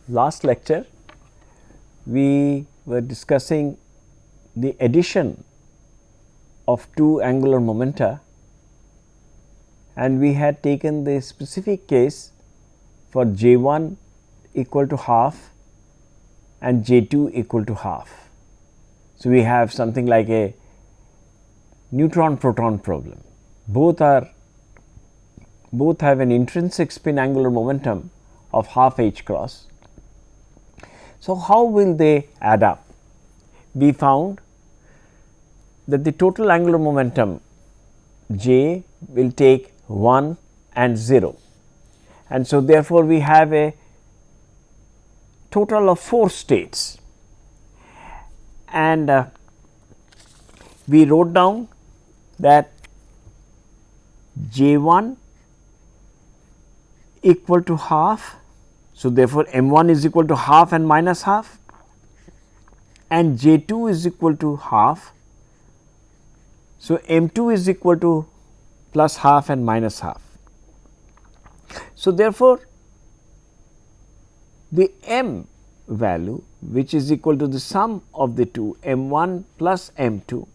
last lecture we were discussing the addition of two angular momenta, and we had taken the specific case for J1 equal to half and J2 equal to half. So, we have something like a neutron proton problem. Both have an intrinsic spin angular momentum of half h cross. So, how will they add up? We found that the total angular momentum J will take 1 and 0, and so therefore, we have a total of 4 states, and we wrote down that J1 equal to half. So, therefore, M1 is equal to half and minus half, and J2 is equal to half. So, M2 is equal to plus half and minus half. So, therefore, the M value, which is equal to the sum of the two M1 plus M2,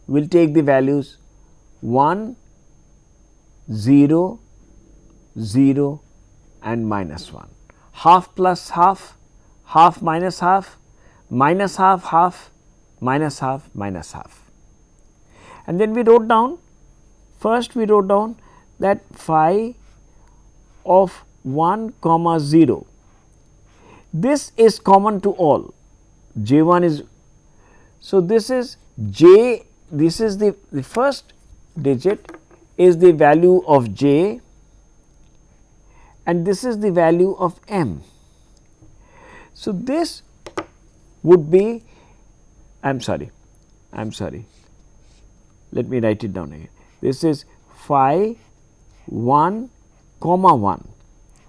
will take the values 1, 0, 0 and minus 1, half plus half, half minus half, minus half, half, minus half, minus half. And then we wrote down, first we wrote down that phi of 1 comma 0, this is common to all, J1 is. So, this is J, this is the first digit is the value of J, and this is the value of M. So, this would be, I am sorry, let me write it down again. This is phi 1 comma 1.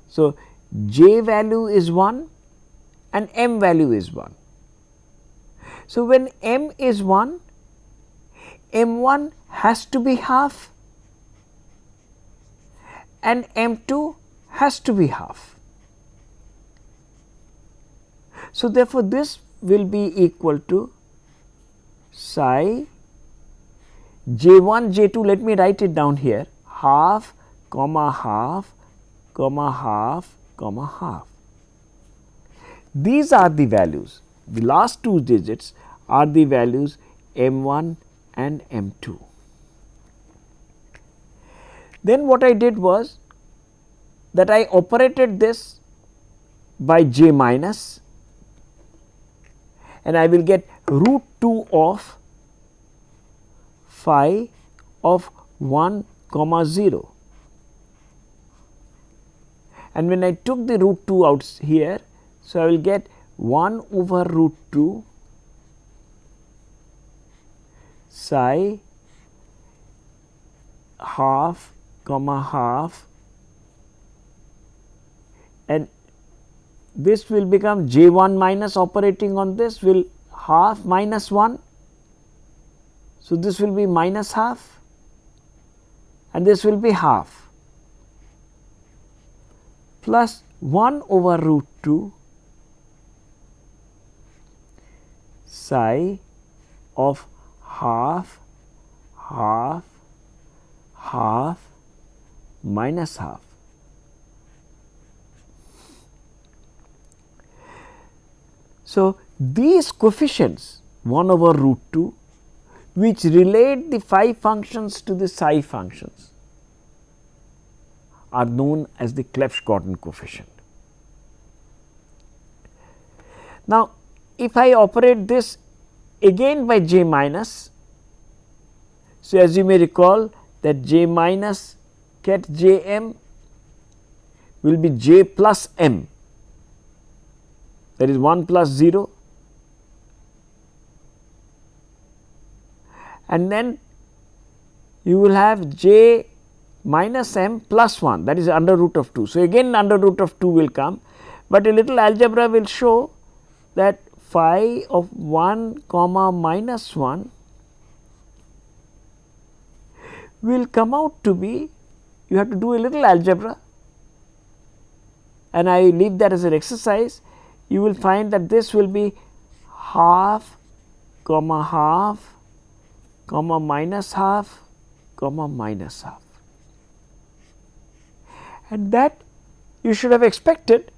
So, J value is 1 and M value is 1. So, when M is 1, M1 has to be half and M2 has to be half. So, therefore, this will be equal to psi J1 J2, let me write it down here, half comma half comma half comma half. These are the values, the last two digits are the values M1 and M2. Then what I did was that I operated this by J minus, and I will get root 2 of phi of 1 comma 0, and when I took the root 2 out here, so I will get 1 over root 2 psi half comma half, and this will become J1 minus operating on this will half minus 1. So, this will be minus half and this will be half plus 1 over root 2 psi of half, half, half minus half. So, these coefficients 1 over root 2 which relate the phi functions to the psi functions are known as the Clebsch-Gordan coefficient. Now, if I operate this again by J minus, so as you may recall that J minus ket J m will be J plus m, that is 1 plus 0, and then you will have J minus m plus 1, that is under root of 2. So, again under root of 2 will come, but a little algebra will show that phi of 1 comma minus 1 will come out to be, you have to do a little algebra and I leave that as an exercise, you will find that this will be half comma minus half comma minus half, and that you should have expected,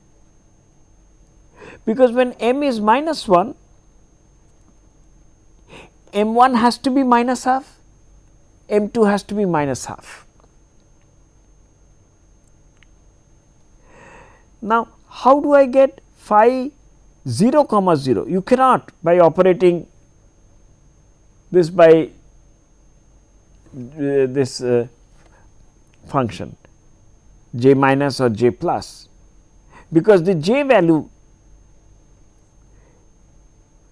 because when m is minus 1, m 1 has to be minus half, m 2 has to be minus half. Now, how do I get phi 0 comma 0? You cannot by operating this by this function j minus or j plus, because the j value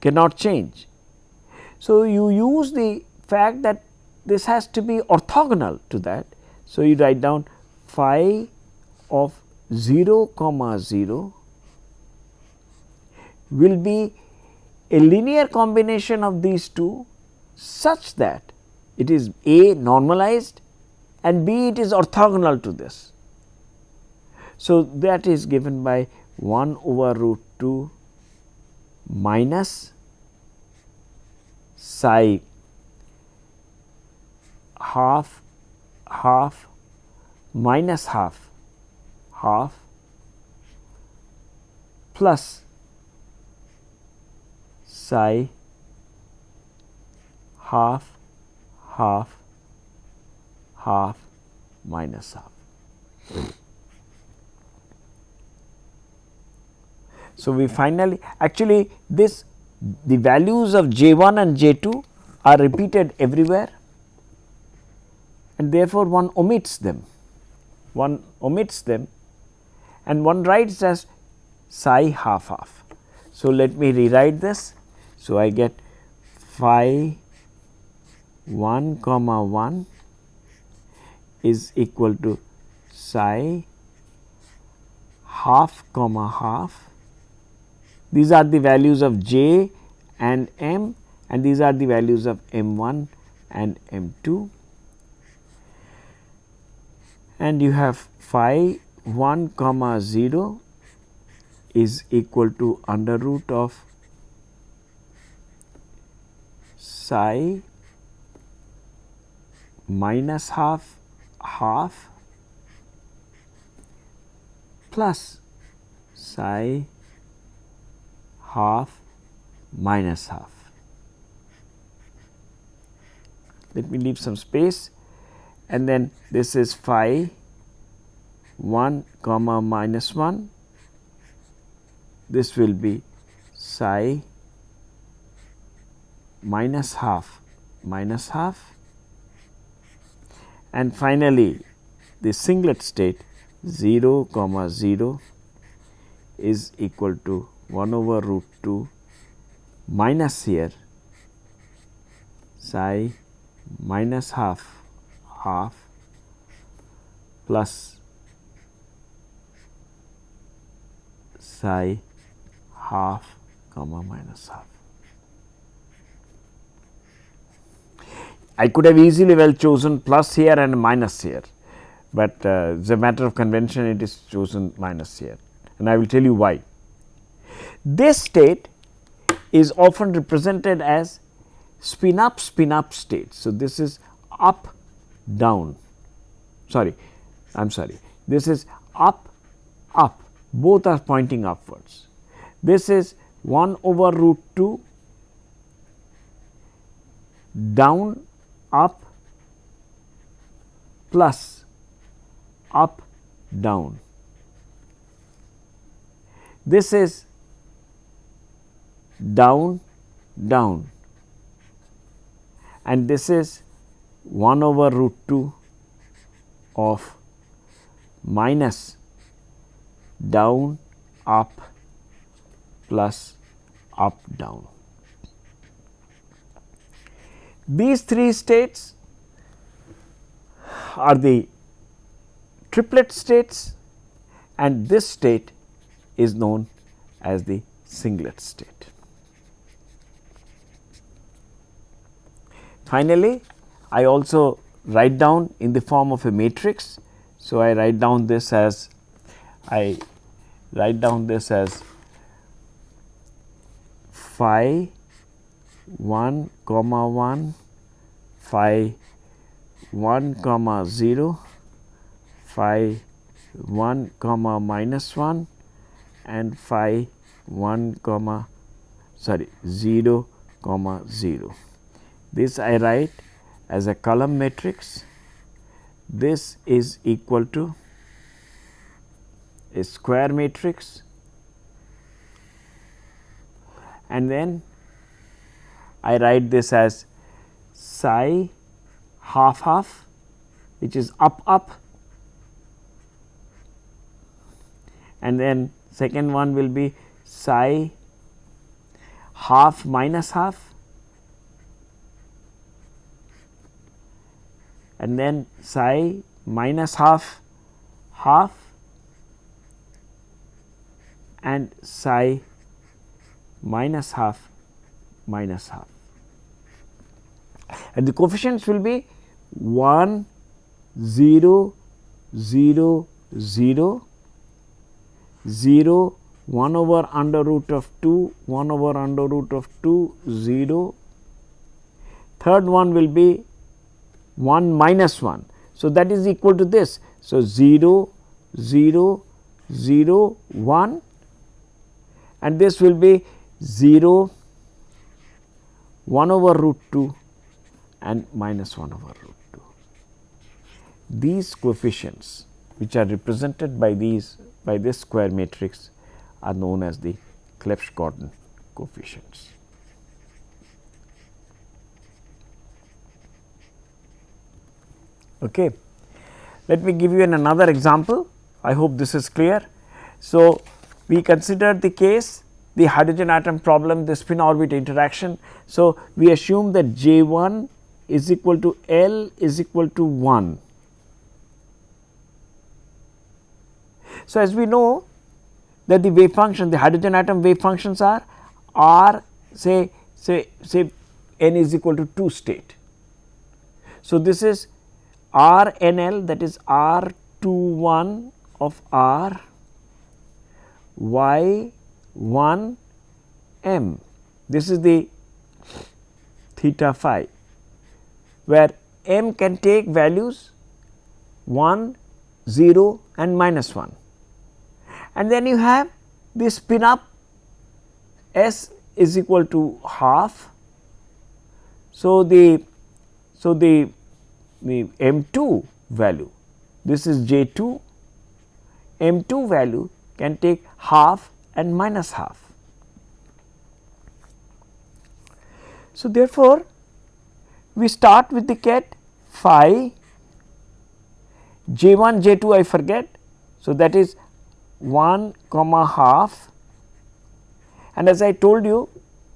cannot change. So, you use the fact that this has to be orthogonal to that. So, you write down phi of 0 comma 0 will be a linear combination of these two such that it is A normalized and B it is orthogonal to this. So, that is given by 1 over root 2 minus psi half minus half plus psi half minus half. So, we finally actually this the values of j 1 and j 2 are repeated everywhere, and therefore, one omits them and one writes as psi half. So, let me rewrite this. So, I get phi 1 comma 1 is equal to psi half comma half. These are the values of j and m, and these are the values of m 1 and m 2, and you have phi 1 comma 0 is equal to under root of psi minus half plus psi half minus half. Let me leave some space, and then this is phi 1 comma minus 1, this will be psi minus half, and finally, the singlet state 0 comma 0 is equal to 1 over root 2 minus here psi minus half plus psi half comma minus half. I could have easily well chosen plus here and minus here, but as a matter of convention it is chosen minus here, and I will tell you why. This state is often represented as spin up state. So, this is up down, I am sorry, this is up, both are pointing upwards. This is 1 over root 2 down up plus up down. This is down down, and this is 1 over root 2 of minus down up plus up down. These three states are the triplet states, and this state is known as the singlet state. Finally, I also write down in the form of a matrix. So, I write down this as I write down this as phi 1 comma 1, phi 1 comma 0, phi 1 comma minus 1 and phi 1 comma 0 comma 0. This I write as a column matrix. This is equal to a square matrix, and then I write this as psi half half, which is up up, and then second one will be psi half minus half, and then psi minus half half and psi minus half minus half, and the coefficients will be 1 0 0 0 0 1 over under root of 2 1 over under root of 2 0, third one will be 1 minus 1. So, that is equal to this. So, 0 0 0 1 and this will be 0 1 over root 2 and minus 1 over root 2. These coefficients which are represented by this square matrix are known as the Clebsch-Gordan coefficients. Okay. Let me give you another example. I hope this is clear. So, we considered the case, the hydrogen atom problem, the spin orbit interaction. So, we assume that J1 is equal to L is equal to 1. So, as we know that the wave function, the hydrogen atom wave functions are say n is equal to 2 state. So, this is R n L, that is R 2 1 of R y 1 m. This is the theta phi, where m can take values 1, 0 and minus 1, and then you have the spin up S is equal to half. So, the M2 value, this is J2, M2 value can take half and minus half. So, therefore, we start with the ket phi J1 J2 I forget. So, that is 1 comma half, and as I told you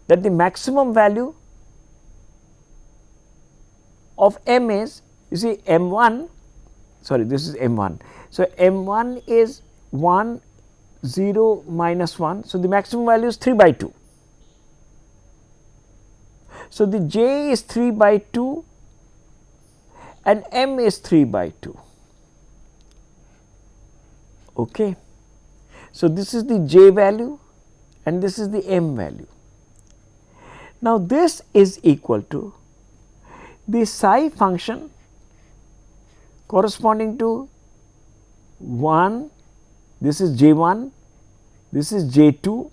that the maximum value of m is, you see m1, sorry, this is m1. So, m1 is 1 0 minus 1. So, the maximum value is 3 by 2. So, the j is 3 by 2 and m is 3 by 2. Okay. So, this is the j value and this is the m value. Now, this is equal to the psi function corresponding to 1, this is J1, this is J2,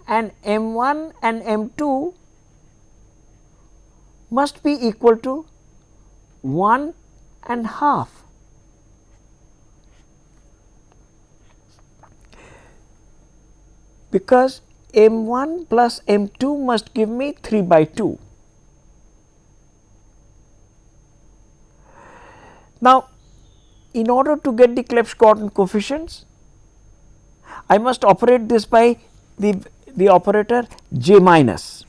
and M1 and M2 must be equal to 1 and half. Because M1 plus M2 must give me 3 by 2. Now, in order to get the Clebsch-Gordan coefficients, I must operate this by the operator j minus.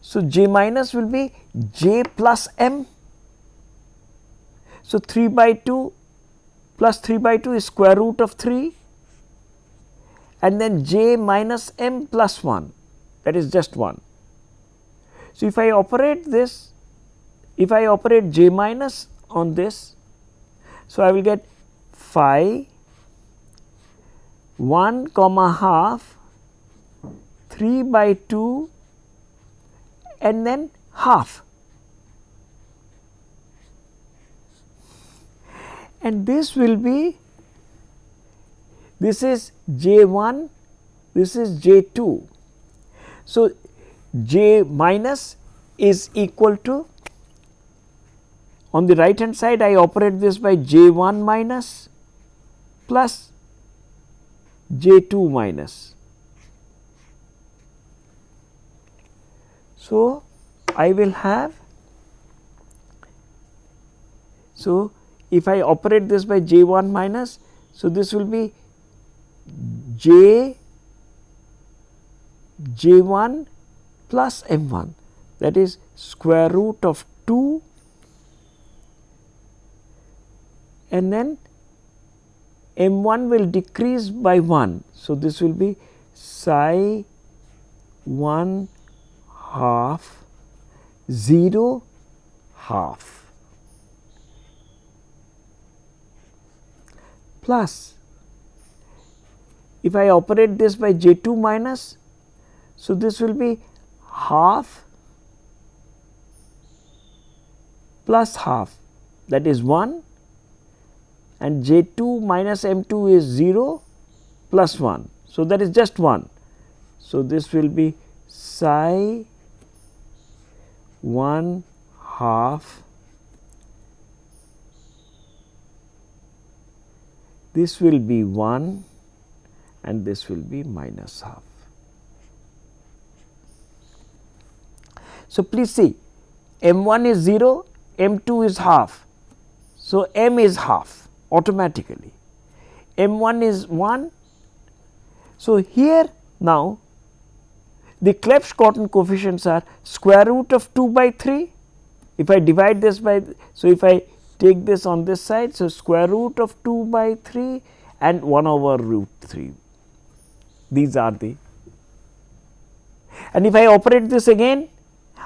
So, j minus will be j plus m. So, 3 by 2 plus 3 by 2 is square root of 3, and then j minus m plus 1, that is just 1. So, if I operate this, if I operate j minus on this, so I will get phi 1 comma half 3 by 2 and then half, and this will be, this is J1, this is J2. So, J minus is equal to, on the right hand side I operate this by J1 minus plus J2 minus. So, I will have, so if I operate this by J1 minus, so this will be J1 plus M1, that is square root of 2 and then M1 will decrease by 1. So, this will be psi 1 half 0 half plus, if I operate this by J2 minus, so this will be half plus half, that is 1, and J2 minus M2 is 0 plus 1. So, that is just 1. So, this will be psi 1 half, this will be 1 and this will be minus half. So, please see, M1 is 0, M2 is half. So, M is half automatically, M1 is 1. So, here now the Clebsch-Gordan coefficients are square root of 2 by 3. If I divide this by, so if I take this on this side, so square root of 2 by 3 and 1 over root 3. These are the, and if I operate this again,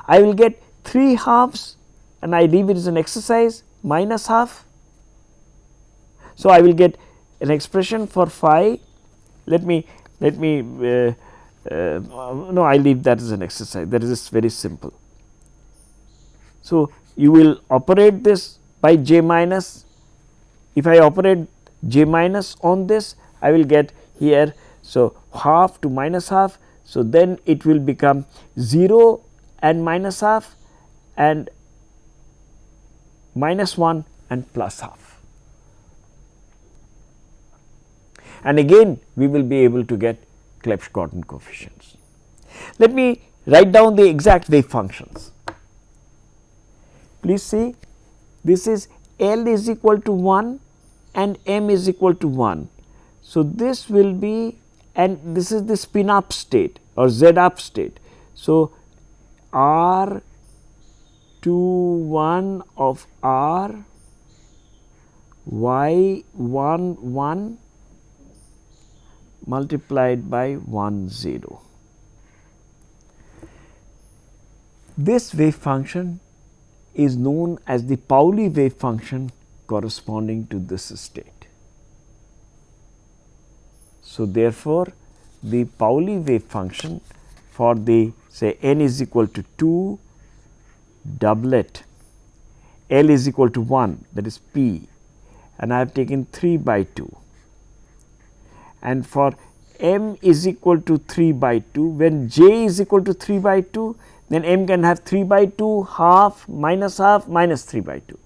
I will get 3 halves and I leave it as an exercise minus half. So, I will get an expression for phi, let me no, I leave that as an exercise, that is very simple. So, you will operate this by J minus, if I operate J minus on this, I will get here, so half to minus half. So, then it will become 0 and minus half and minus 1 and plus half, and again we will be able to get Clebsch-Gordan coefficients. Let me write down the exact wave functions. Please see, this is L is equal to 1 and M is equal to 1. So, this will be, and this is the spin up state or Z up state. So, R 2 1 of R y 1 1 multiplied by 1 0. This wave function is known as the Pauli wave function corresponding to this state. So, therefore, the Pauli wave function for the, say, n is equal to 2 doublet, L is equal to 1, that is P, and I have taken 3 by 2, and for M is equal to 3 by 2, when J is equal to 3 by 2, then M can have 3 by 2, half, minus 3 by 2.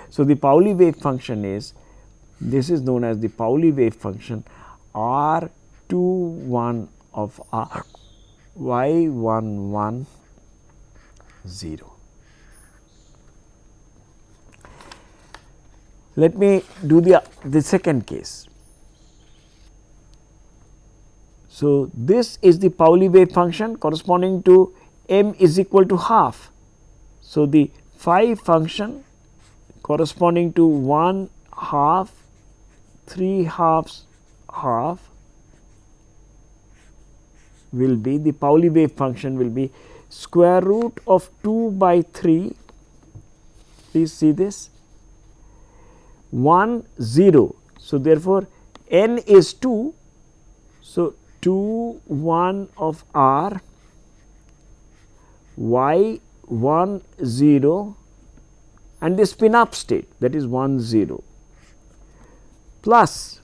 So, the Pauli wave function is, this is known as the Pauli wave function R 2 1 of R y 1 1 0. Let me do the second case. So, this is the Pauli wave function corresponding to M is equal to half. So, the phi function corresponding to 1 half, 3 halves half will be, the Pauli wave function will be square root of 2 by 3, please see this, 1 0. So, therefore, n is 2. So, 2 1 of r y 1 0 and the spin up state, that is 1 0 plus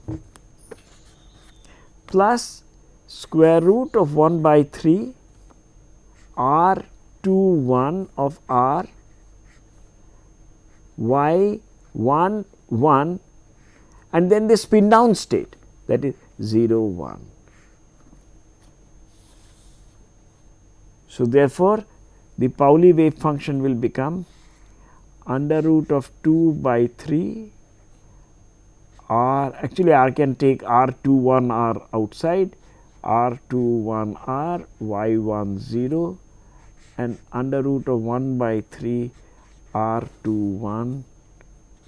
square root of 1 by 3 r 2 1 of r y 1 1 and then the spin down state, that is 0 1. So, therefore, the Pauli wave function will become under root of 2 by 3 r, actually r can take r 2 1 r outside, r 2 1 r y 1 0 and under root of 1 by 3 r 2 1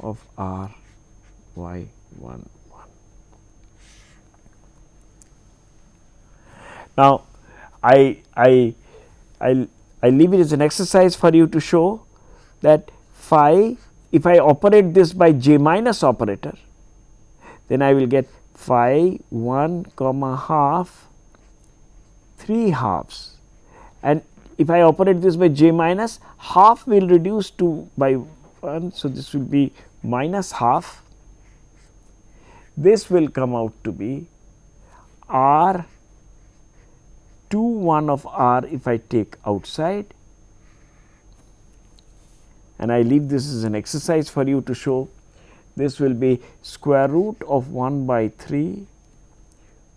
of r y 1 1. Now, I leave it as an exercise for you to show that phi, if I operate this by j minus operator, then I will get phi 1 comma half 3 halves, and if I operate this by j minus, half will reduce to by 1. So, this will be minus half. This will come out to be r 2 1 of r if I take outside, and I leave this as an exercise for you to show. This will be square root of 1 by 3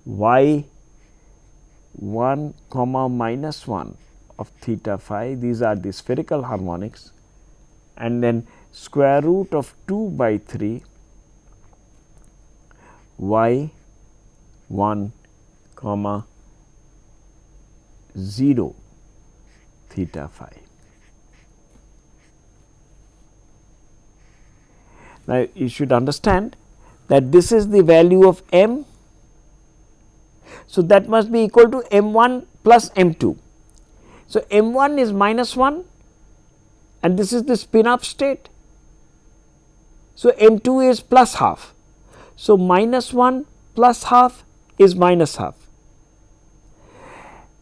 y 1 comma minus 1 of theta phi, these are the spherical harmonics, and then square root of 2 by 3 y 1 comma 0 theta phi. Now, you should understand that this is the value of m. So, that must be equal to m 1 plus m 2. So, m 1 is minus 1 and this is the spin up state. So, m 2 is plus half. So, minus 1 plus half is minus half.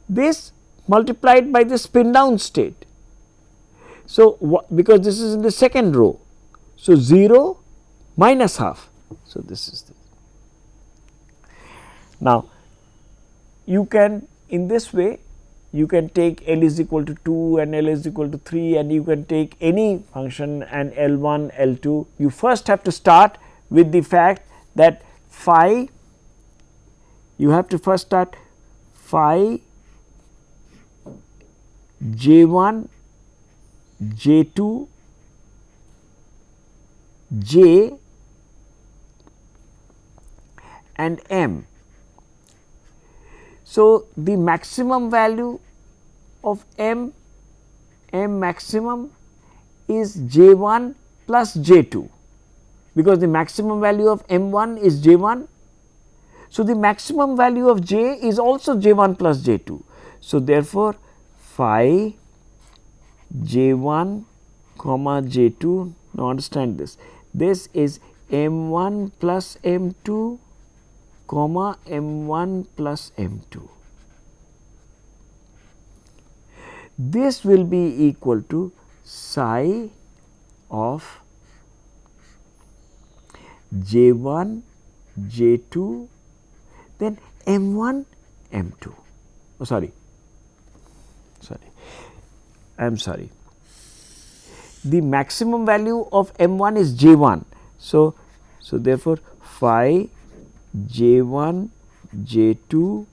This multiplied by the spin down state. So, because this is in the second row. So, 0 minus half. So, this is the. Now, you can in this way you can take L is equal to 2 and L is equal to 3 and you can take any function and L1, L2. You first have to start with the fact that phi, you have to first start phi J1, J2, J and M. So, the maximum value of M maximum is J1 plus J2, because the maximum value of M1 is J1. So, the maximum value of J is also J1 plus J2. So, therefore, phi J1 comma J2, now understand this, this is M1 plus M2 comma M1 plus M2. This will be equal to psi of J1, J2, then M1, M2. Oh, sorry, I am sorry. The maximum value of M1 is J1. So, therefore, phi J1, J2,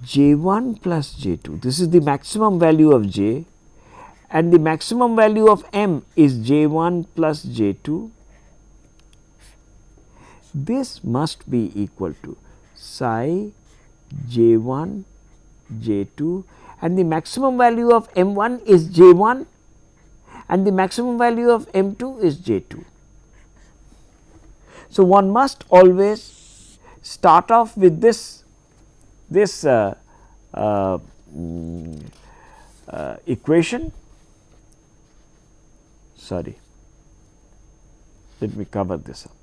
J1 plus J2. This is the maximum value of J, and the maximum value of M is J1 plus J2. This must be equal to psi J1, J2, and the maximum value of M1 is J1 and the maximum value of M2 is J2. So, one must always start off with this equation, sorry, let me cover this up.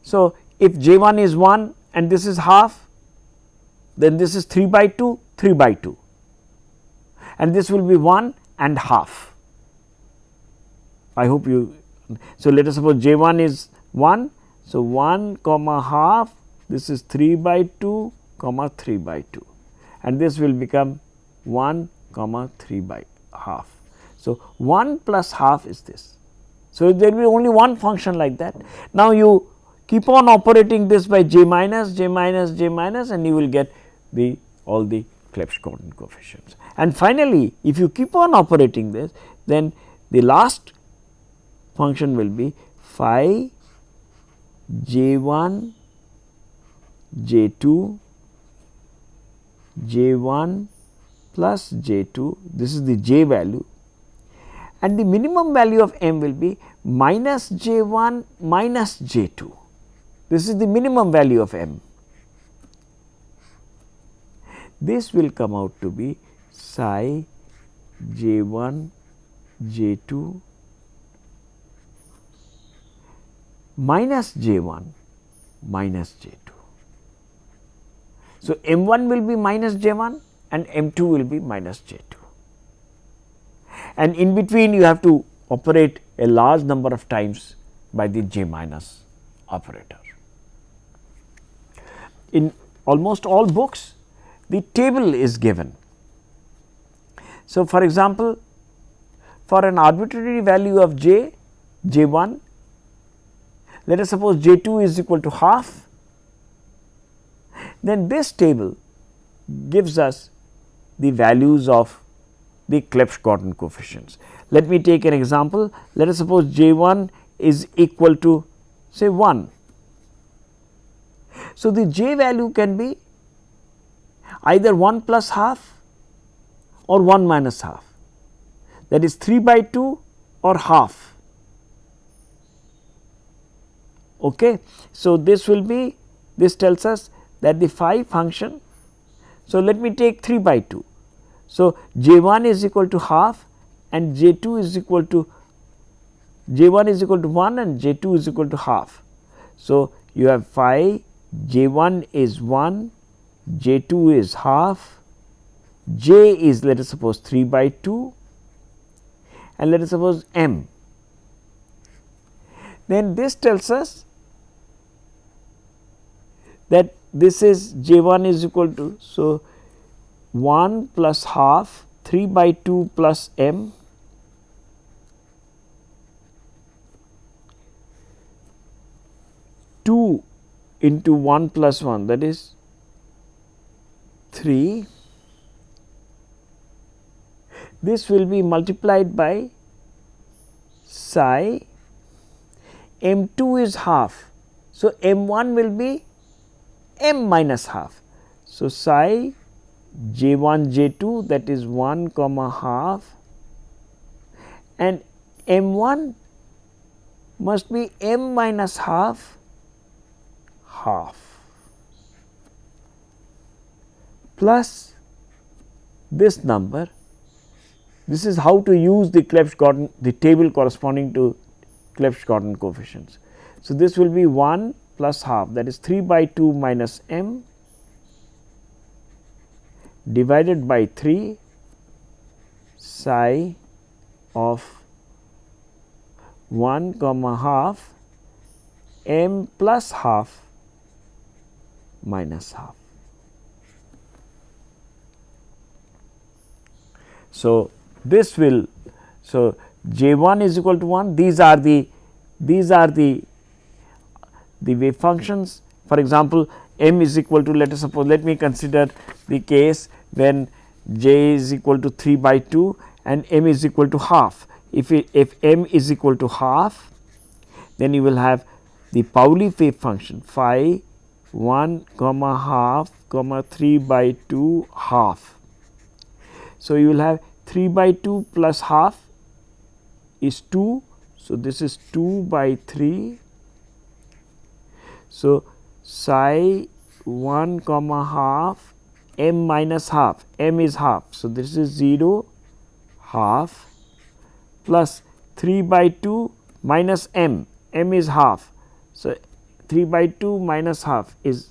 So, if J 1 is 1 and this is half, then this is 3 by 2, 3 by 2, and this will be 1 and half. I hope you. So, let us suppose J 1 is 1. So, 1 comma half, this is 3 by 2 comma 3 by 2, and this will become 1 comma 3 by half. So, 1 plus half is this. So, there will be only one function like that. Now, you keep on operating this by j minus, j minus, j minus, and you will get the all the Clebsch-Gordan coefficients. And finally, if you keep on operating this, then the last function will be phi j 1 j 2 j 1 plus j 2, this is the j value, and the minimum value of m will be minus j 1 minus j 2. This is the minimum value of m. This will come out to be psi j 1 j 2 minus j 1 minus j 2. So, m 1 will be minus j 1 and m 2 will be minus j 2, and in between you have to operate a large number of times by the j minus operator. In almost all books, the table is given. So, for example, for an arbitrary value of j, j 1, let us suppose j 2 is equal to half, then this table gives us the values of the Clebsch-Gordan coefficients. Let me take an example. Let us suppose j 1 is equal to say 1. So, the j value can be either 1 plus half or 1 minus half, that is 3 by 2 or half. Okay. So, this will be, this tells us that the phi function. So, let me take 3 by 2. So, j 1 is equal to half and j 2 is equal to, j 1 is equal to 1 and j 2 is equal to half. So, you have phi j 1 is 1, j 2 is half, j is let us suppose 3 by 2, and let us suppose m. Then this tells us that this is j 1 is equal to, so 1 plus half 3 by 2 plus m, two into 1 plus 1, that is 3. This will be multiplied by psi, m 2 is half. So, m 1 will be m minus half. So, psi j 1 j 2, that is 1 comma half, and m 1 must be m minus half plus this number. This is how to use the Clebsch-Gordan, the table corresponding to Clebsch-Gordan coefficients. So, this will be 1 plus half, that is 3 by 2 minus m divided by 3 psi of 1 comma half m plus half minus half. So, this will, so j 1 is equal to 1, these are the wave functions. For example, m is equal to, let us suppose, let me consider the case when j is equal to 3 by 2 and m is equal to half. If m is equal to half, then you will have the Pauli wave function phi 1 comma half comma 3 by 2 half. So, you will have 3 by 2 plus half is 2. So, this is 2 by 3. So, psi 1 comma half m minus half, m is half. So, this is 0 half plus 3 by 2 minus m, m is half. So, 3 by 2 minus half is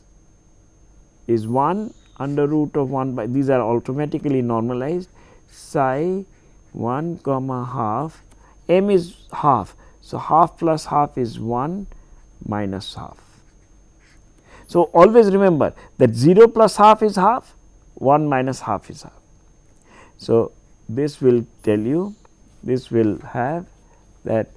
1 under root of 1 by, these are automatically normalized, psi 1 comma half, m is half. So, half plus half is 1 minus half. So, always remember that 0 plus half is half, 1 minus half is half. So, this will tell you, this will have that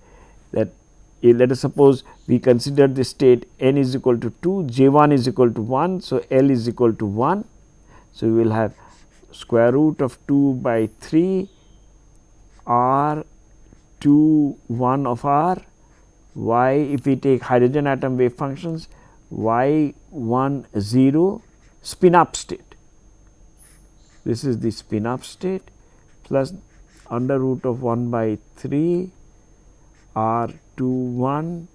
let us suppose we consider the state n is equal to 2, j 1 is equal to 1. So, L is equal to 1. So, we will have square root of 2 by 3 r 2 1 of r y, if we take hydrogen atom wave functions, y 1 0 spin up state. This is the spin up state plus under root of 1 by 3 r 2 1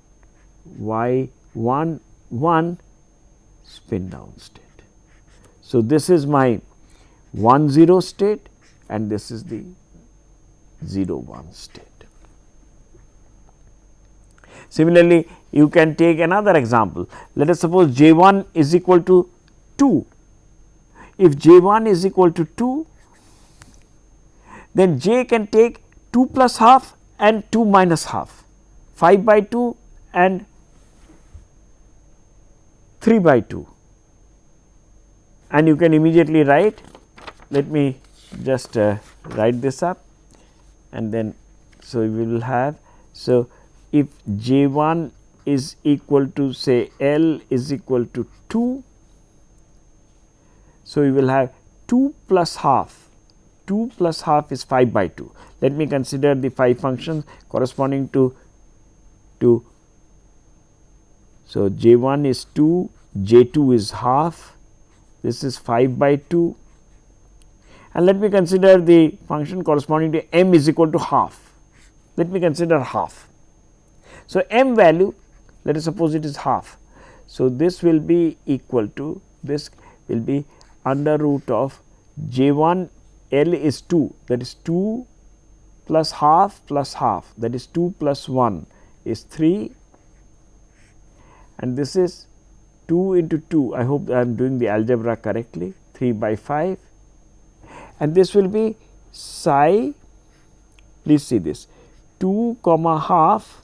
y 1 1 spin down state. So, this is my 1 0 state and this is the 0 1 state. Similarly, you can take another example. Let us suppose j 1 is equal to 2. If j 1 is equal to 2, then j can take 2 plus half and 2 minus half, 5 by 2 and 3 by 2, and you can immediately write. Let me just write this up, and then so we will have. So, if j 1 is equal to say L is equal to 2, so we will have 2 plus half. 2 plus half is 5 by 2. Let me consider the 5 functions corresponding to. So, j 1 is 2, j 2 is half, this is 5 by 2, and let me consider the function corresponding to m is equal to half. Let me consider half. So, m value, let us suppose it is half. So, this will be equal to, this will be under root of j 1 L is 2, that is 2 plus half, that is 2 plus 1 is 3, and this is 2 into 2. I hope I am doing the algebra correctly, 3 by 5, and this will be psi, please see this, 2 comma half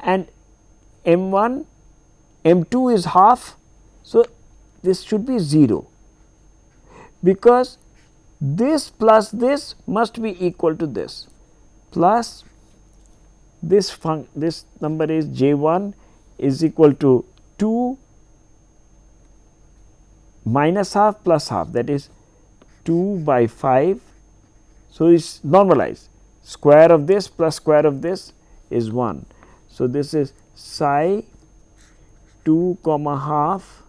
and m 1, m 2 is half. So, this should be 0, because this plus this must be equal to this, plus this number is j 1 is equal to 2 minus half plus half, that is 2 by 5. So, it is normalized, square of this plus square of this is 1. So, this is psi 2 comma half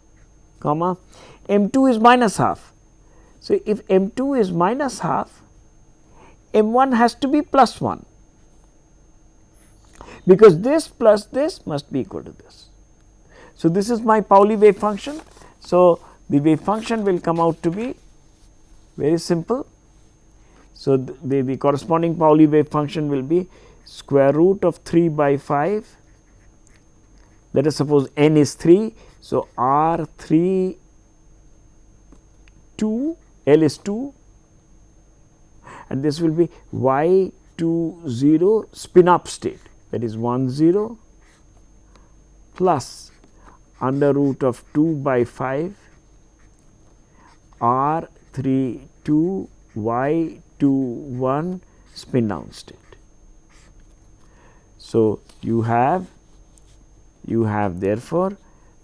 comma m 2 is minus half. So, if m 2 is minus half, m 1 has to be plus 1, because this plus this must be equal to this. So, this is my Pauli wave function. So, the wave function will come out to be very simple. So, the corresponding Pauli wave function will be square root of 3 by 5. Let us suppose n is 3. So, r 3 2, L is 2, and this will be y 2 0 spin up state, that is 1 0 plus under root of 2 by 5 r 3 2 y 2 1 spin down state. So, you have therefore,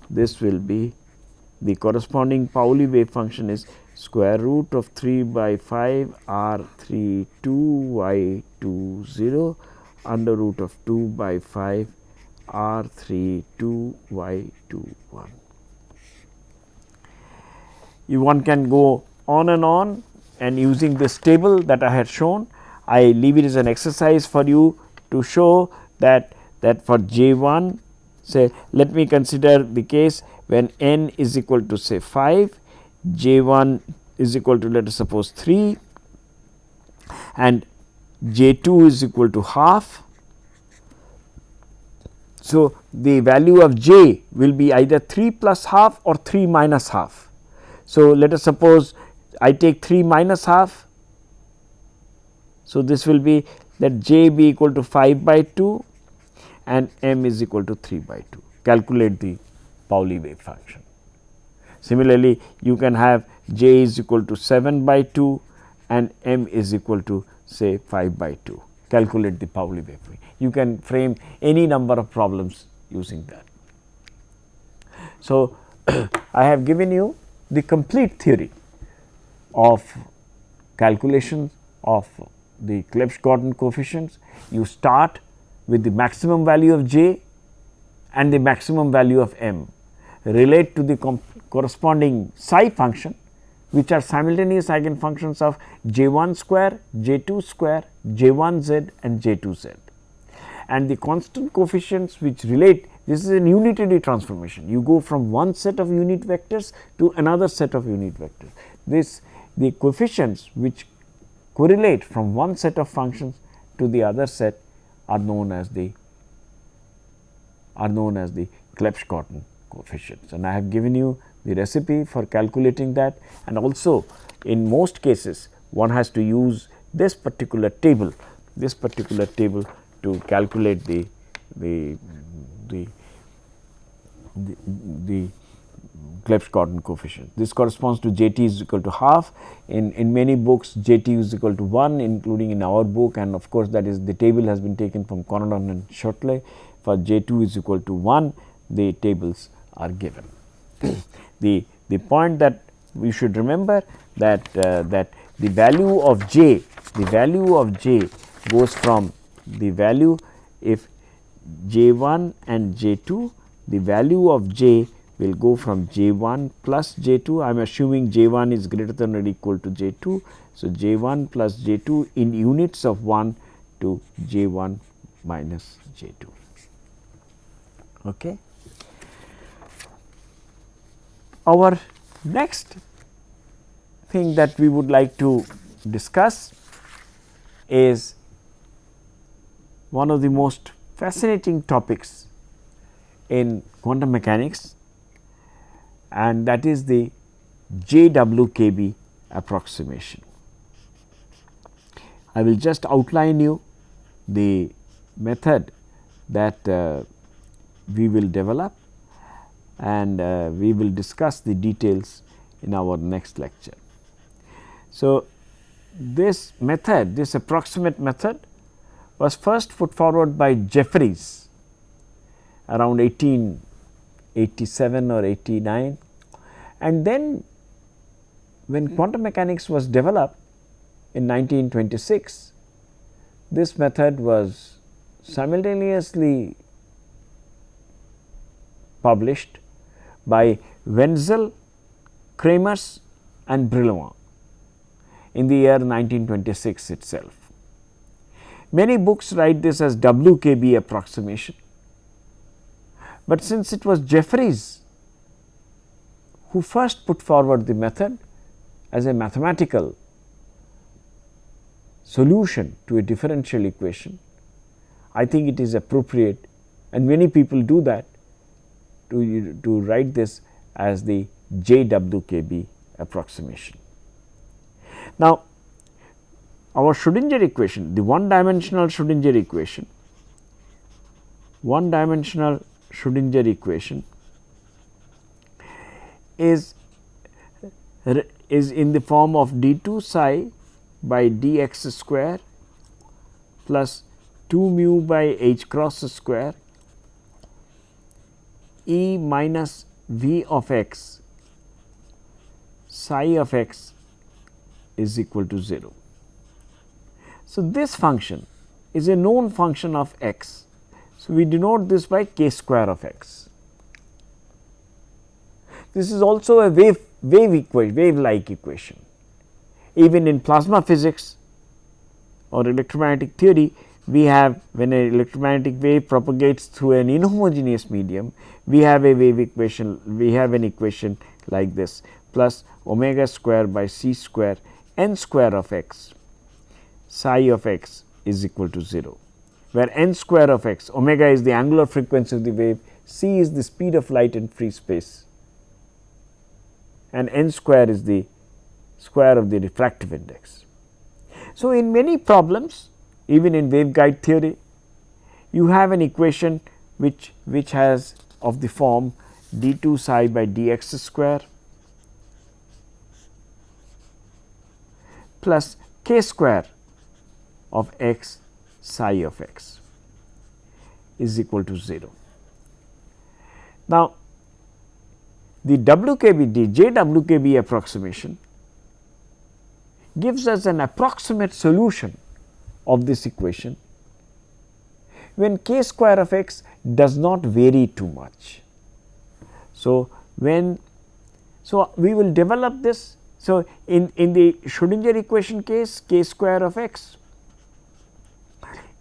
this will be the corresponding Pauli wave function is square root of 3 by 5 r 3 2 y 2 0 under root of 2 by 5 r 3 2 y 2 1. One can go on and using this table that I had shown, I leave it as an exercise for you to show that for j 1, say let me consider the case when n is equal to say 5, j 1 is equal to let us suppose 3, and J2 is equal to half. So, the value of J will be either 3 plus half or 3 minus half. So, let us suppose I take 3 minus half. So, this will be, let J be equal to 5 by 2 and M is equal to 3 by 2. Calculate the Pauli wave function. Similarly, you can have J is equal to 7 by 2 and M is equal to say 5 by 2. Calculate the Pauli wave. You can frame any number of problems using that. So, I have given you the complete theory of calculations of the Clebsch-Gordan coefficients. You start with the maximum value of J and the maximum value of M, relate to the corresponding psi function, which are simultaneous eigenfunctions of J1 square, J2 square, J1z and J2z. And the constant coefficients which relate, this is a unitary transformation. You go from one set of unit vectors to another set of unit vectors. The coefficients which correlate from one set of functions to the other set are known as the Clebsch-Gordan coefficients, and I have given you the recipe for calculating that, and also in most cases one has to use this particular table to calculate the Clebsch-Gordan coefficient. This corresponds to J t is equal to half. In many books J t is equal to 1, including in our book, and of course, that is the table has been taken from Gordan and Schottler. For J2 is equal to 1, the tables are given. The point that we should remember that that the value of J goes from the value, if J1 and J2, the value of J will go from J1 plus J2. I am assuming J1 is greater than or equal to J2. So, J1 plus J2 in units of 1 to J1 minus J2. Okay. Our next thing that we would like to discuss is one of the most fascinating topics in quantum mechanics, and that is the JWKB approximation. I will just outline you the method that we will develop, and we will discuss the details in our next lecture. So, this method, this approximate method was first put forward by Jeffreys around 1887 or 89, and then when quantum mechanics was developed in 1926, this method was simultaneously published by Wenzel, Kramers and Brillouin in the year 1926 itself. Many books write this as WKB approximation, but since it was Jeffreys who first put forward the method as a mathematical solution to a differential equation, I think it is appropriate, and many people do that, to write this as the JWKB approximation. Now, our Schrodinger equation, the one dimensional Schrodinger equation is in the form of d2 psi by dx square plus 2 mu by h cross square E minus v of x psi of x is equal to 0. So, this function is a known function of x. So, we denote this by k square of x. This is also a wave-like equation. Even in plasma physics or electromagnetic theory, we have, when an electromagnetic wave propagates through an inhomogeneous medium, we have a wave equation, we have an equation like this, plus omega square by c square n square of x psi of x is equal to 0, where n square of x, omega is the angular frequency of the wave, c is the speed of light in free space, and n square is the square of the refractive index. So, in many problems, even in waveguide theory, you have an equation which has of the form d2 psi by dx square plus k square of x psi of x is equal to 0. Now, the WKB, the JWKB approximation gives us an approximate solution of this equation when k square of x does not vary too much. So, we will develop this. So, in the Schrodinger equation case, k square of x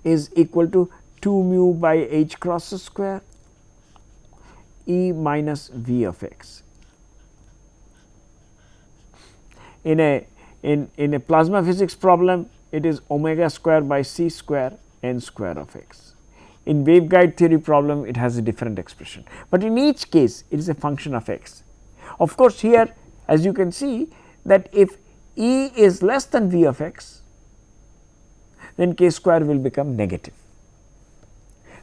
is equal to 2 mu by h cross square E minus V of x. In a plasma physics problem, it is omega square by c square n square of x. In waveguide theory problem, it has a different expression, but in each case it is a function of x. Of course, here as you can see that if E is less than V of x, then k square will become negative.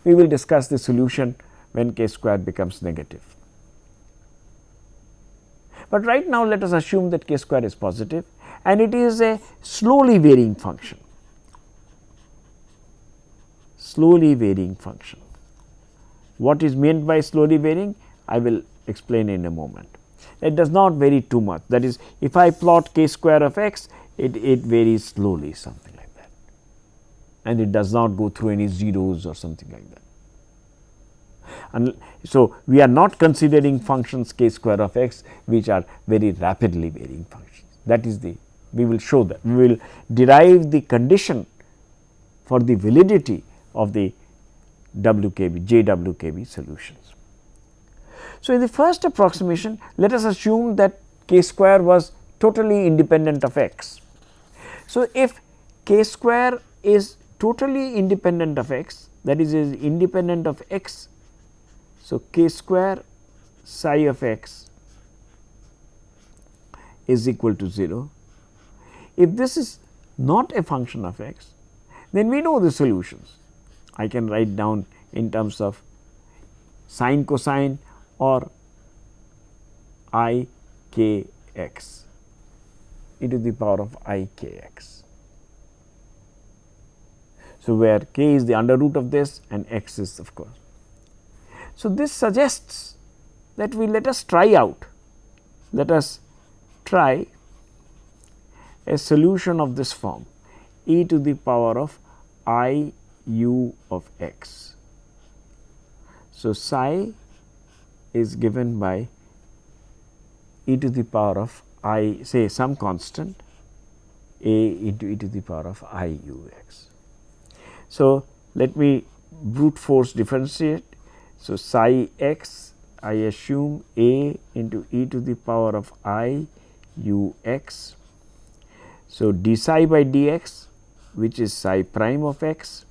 We will discuss the solution when k square becomes negative. But right now let us assume that k square is positive and it is a slowly varying function. Slowly varying function. What is meant by slowly varying? I will explain in a moment. It does not vary too much, that is, if I plot k square of x, it varies slowly, something like that, and it does not go through any zeros or something like that. And so, we are not considering functions k square of x which are very rapidly varying functions. That is the, we will show that, we will derive the condition for the validity of the WKB, JWKB solutions. So, in the first approximation, let us assume that k square was totally independent of x. So, if k square is totally independent of x, that is independent of x, so k square psi of x is equal to 0. If this is not a function of x, then we know the solutions. I can write down in terms of sine cosine or I k x e to the power of I k x. So, where k is the under root of this and x is of course. So, this suggests that let us try out, let us try a solution of this form e to the power of I u of x. So, psi is given by e to the power of I, say some constant a into e to the power of I u x. So, let me brute force differentiate. So, psi x, I assume a into e to the power of I u x. So, d psi by dx, which is psi prime of x,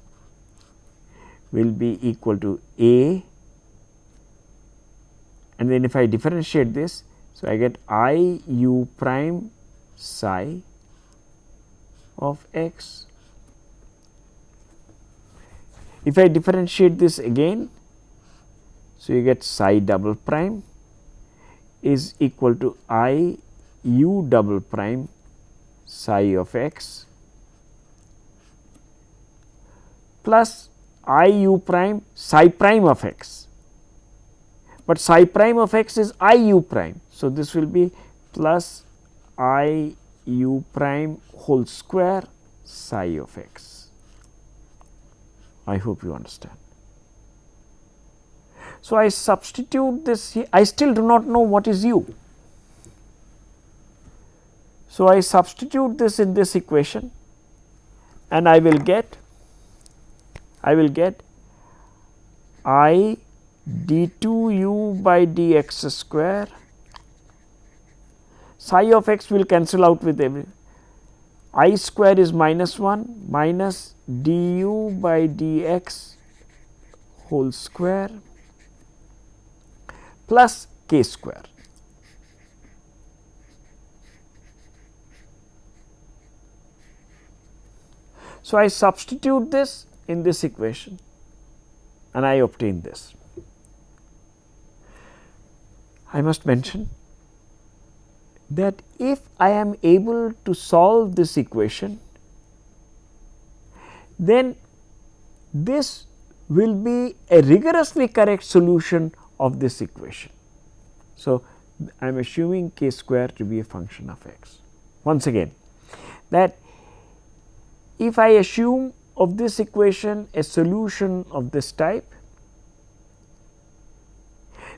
will be equal to a, and then if I differentiate this, so I get I u prime psi of x. If I differentiate this again, so you get psi double prime is equal to I u double prime psi of x plus I u prime psi prime of x, but psi prime of x is I u prime. So, this will be plus I u prime whole square psi of x. I hope you understand. So, I substitute this here, I still do not know what is u. So, I substitute this in this equation and I will get I d2 u by dx square, psi of x will cancel out with every, I square is minus 1 minus du by dx whole square plus k square. So, I substitute this in this equation and I obtain this. I must mention that if I am able to solve this equation, then this will be a rigorously correct solution of this equation. So, I am assuming k square to be a function of x. Once again, that if I assume of this equation a solution of this type,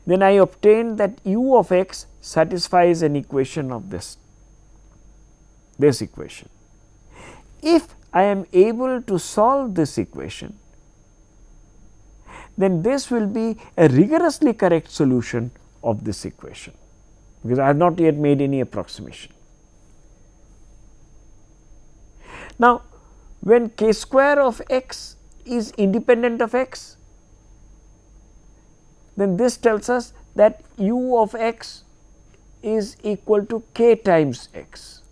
then I obtain that u of x satisfies an equation of this equation. If I am able to solve this equation, then this will be a rigorously correct solution of this equation, because I have not yet made any approximation. Now, when k square of x is independent of x, then this tells us that u of x is equal to k times x,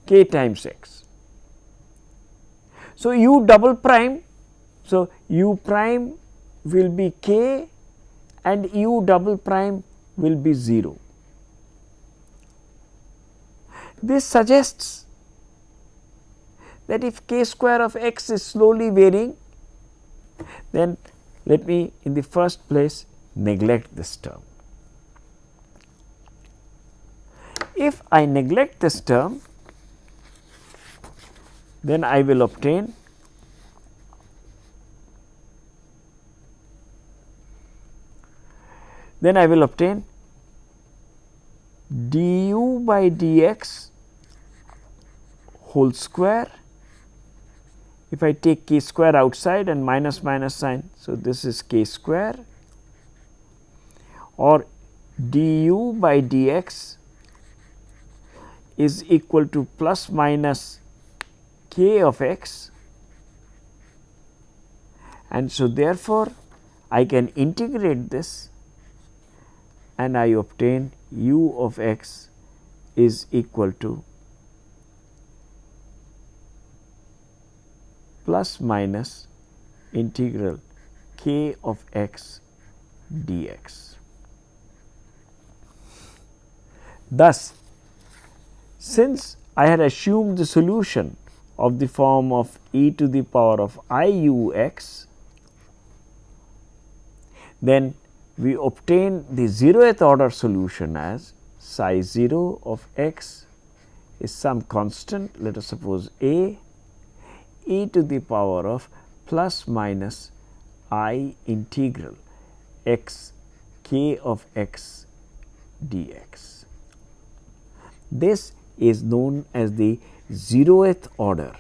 k times x. So, u double prime, so u prime will be k and u double prime will be 0. This suggests that if k square of x is slowly varying, then let me in the first place neglect this term. If I neglect this term, then I will obtain du by dx whole square. If I take k square outside and minus minus sign, so this is k square, or du by dx is equal to plus minus k of x, and so therefore, I can integrate this and I obtain u of x is equal to plus minus integral k of x dx. Thus, since I had assumed the solution of the form of e to the power of I u x, then we obtain the 0th order solution as psi 0 of x is some constant, let us suppose a, e to the power of plus minus I integral x k of x dx. This is known as the 0th order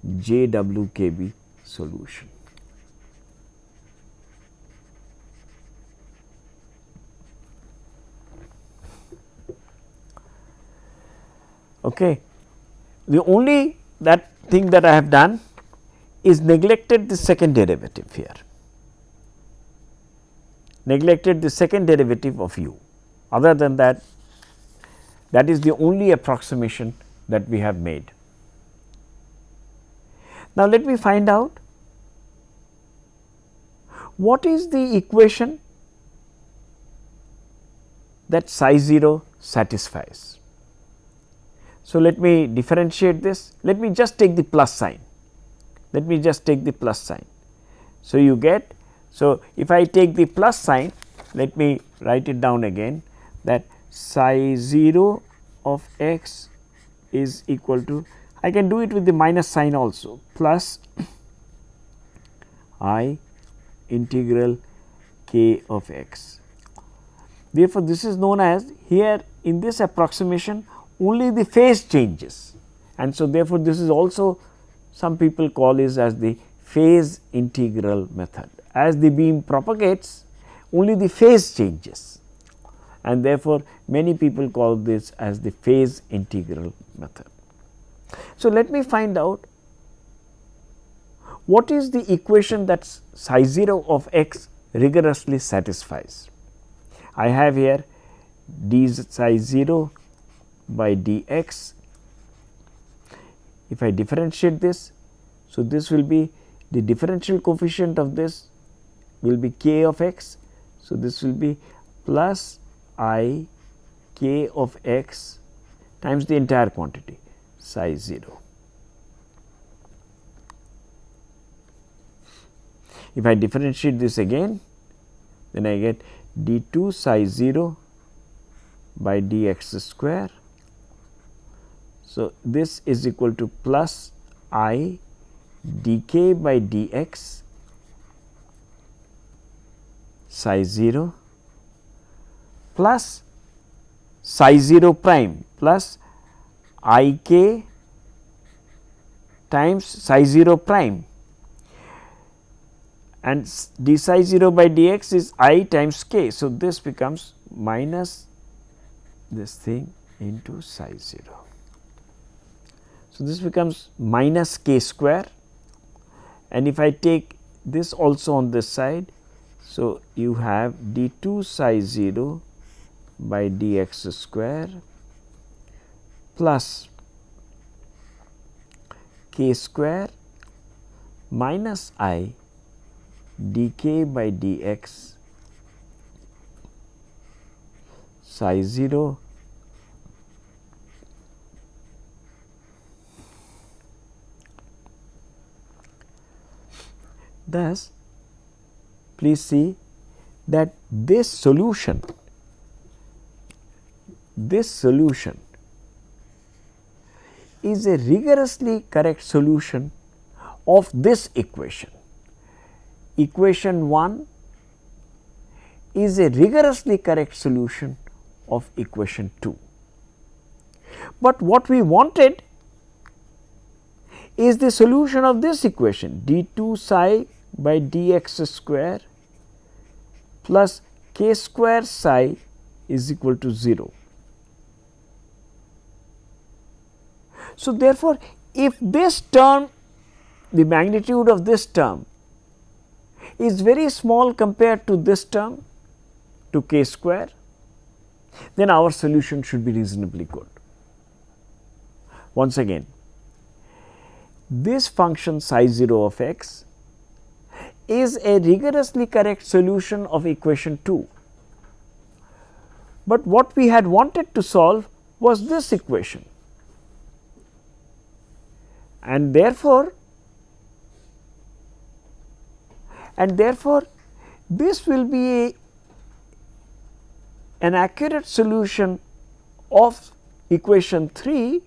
JWKB solution. Okay. The only thing that I have done is neglected the second derivative here, neglected the second derivative of u. Other than that, that is the only approximation that we have made. Now, let me find out what is the equation that psi 0 satisfies. So, let me differentiate this. Let me just take the plus sign. So, you get, so if I take the plus sign, let me write it down again, that psi 0 of x is equal to, I can do it with the minus sign also, plus I integral k of x. Therefore, this is known as, here in this approximation only the phase changes, and so therefore, this is also some people call is as the phase integral method. As the beam propagates, only the phase changes, and therefore, many people call this as the phase integral method. So, let me find out what is the equation that psi 0 of x rigorously satisfies. I have here d psi 0 by dx. If I differentiate this, so this will be the differential coefficient of this will be k of x. So, this will be plus I k of x times the entire quantity psi 0. If I differentiate this again, then I get d 2 psi 0 by dx square. So, this is equal to plus I dk by dx psi 0 plus psi 0 prime plus I k times psi 0 prime, and d psi 0 by dx is I times k. So, this becomes minus this thing into psi 0. So, this becomes minus k square, and if I take this also on this side. So, you have d 2 psi 0 by dx square plus k square minus I dk by dx psi 0 thus. Please see that this solution is a rigorously correct solution of this equation. Equation 1 is a rigorously correct solution of equation 2. But what we wanted is the solution of this equation d 2 psi by dx square plus k square psi is equal to 0. So, therefore, if this term, the magnitude of this term is very small compared to this term, to k square, then our solution should be reasonably good. Once again, this function psi 0 of x is a rigorously correct solution of equation 2, but what we had wanted to solve was this equation, and therefore, this will be an accurate solution of equation 3,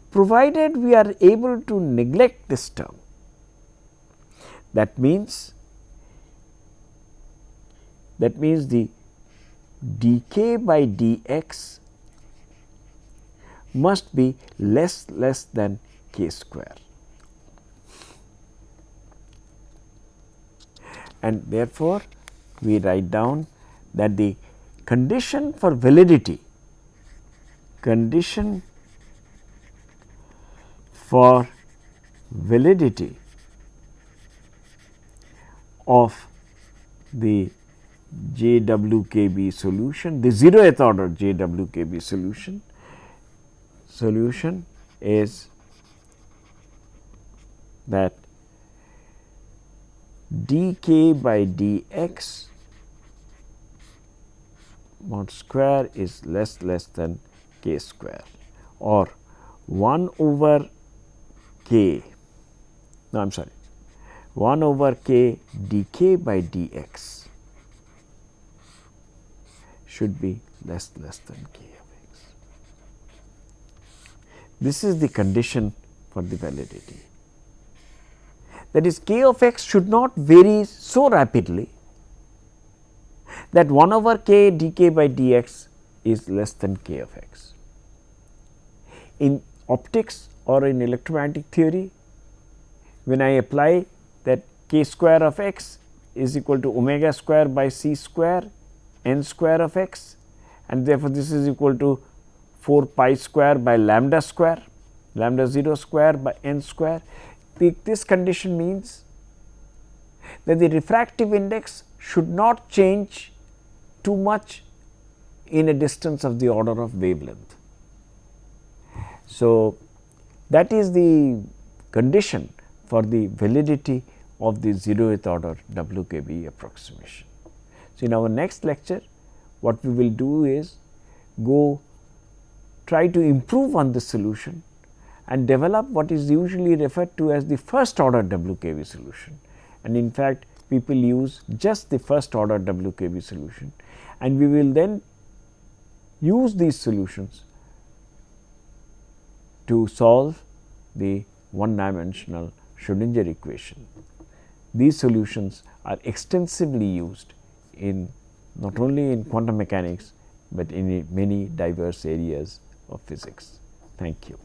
provided we are able to neglect this term. That means the dk by dx must be less than k square, and therefore, we write down that the condition for validity of the JWKB solution, the 0th order JWKB solution is that dk by dx mod square is less than k square, or 1 over k, no I am sorry, 1 over k dk by dx should be less than k of x. This is the condition for the validity. That is, k of x should not vary so rapidly that 1 over k dk by dx is less than k of x. In optics or in electromagnetic theory, when I apply that k square of x is equal to omega square by c square n square of x, and therefore, this is equal to 4 pi square by lambda square, lambda 0 square by n square. This condition means that the refractive index should not change too much in a distance of the order of wavelength. So, that is the condition for the validity of the 0th order WKB approximation. So, in our next lecture, what we will do is try to improve on this solution and develop what is usually referred to as the first order WKB solution, and in fact, people use just the first order WKB solution, and we will then use these solutions to solve the one dimensional Schrodinger equation. These solutions are extensively used in not only in quantum mechanics, but in many diverse areas of physics. Thank you.